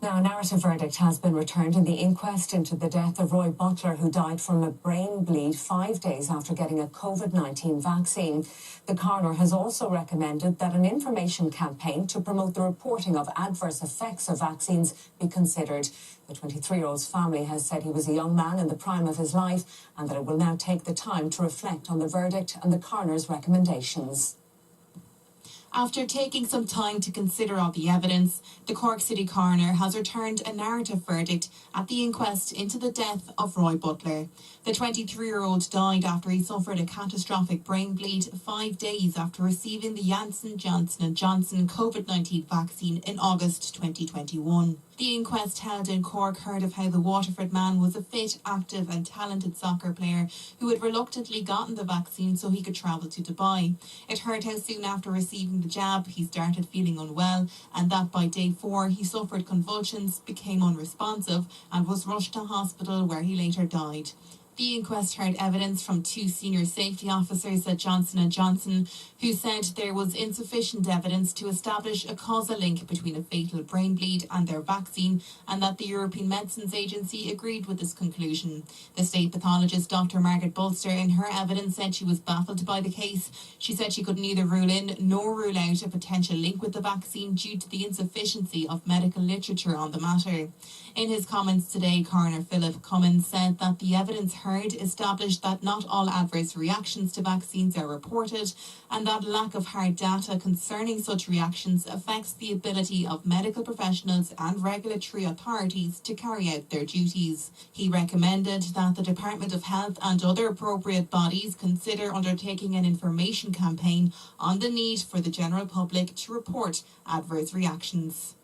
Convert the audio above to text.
Now, a narrative verdict has been returned in the inquest into the death of Roy Butler, who died from a brain bleed 5 days after getting a COVID-19 vaccine. The coroner has also recommended that an information campaign to promote the reporting of adverse effects of vaccines be considered. The 23-year-old's family has said he was a young man in the prime of his life and that it will now take the time to reflect on the verdict and the coroner's recommendations. After taking some time to consider all the evidence, the Cork City Coroner has returned a narrative verdict at the inquest into the death of Roy Butler. The 23-year-old died after he suffered a catastrophic brain bleed 5 days after receiving the Johnson & Johnson COVID-19 vaccine in August 2021. The inquest held in Cork heard of how the Waterford man was a fit, active and talented soccer player who had reluctantly gotten the vaccine so he could travel to Dubai. It heard how soon after receiving the jab he started feeling unwell and that by day 4 he suffered convulsions, became unresponsive and was rushed to hospital where he later died. The inquest heard evidence from 2 senior safety officers at Johnson & Johnson who said there was insufficient evidence to establish a causal link between a fatal brain bleed and their vaccine, and that the European Medicines Agency agreed with this conclusion. The state pathologist Dr. Margaret Butler in her evidence said she was baffled by the case. She said she could neither rule in nor rule out a potential link with the vaccine due to the insufficiency of medical literature on the matter. In his comments today, Coroner Philip Cummins said that the evidence heard established that not all adverse reactions to vaccines are reported and that lack of hard data concerning such reactions affects the ability of medical professionals and regulatory authorities to carry out their duties. He recommended that the Department of Health and other appropriate bodies consider undertaking an information campaign on the need for the general public to report adverse reactions.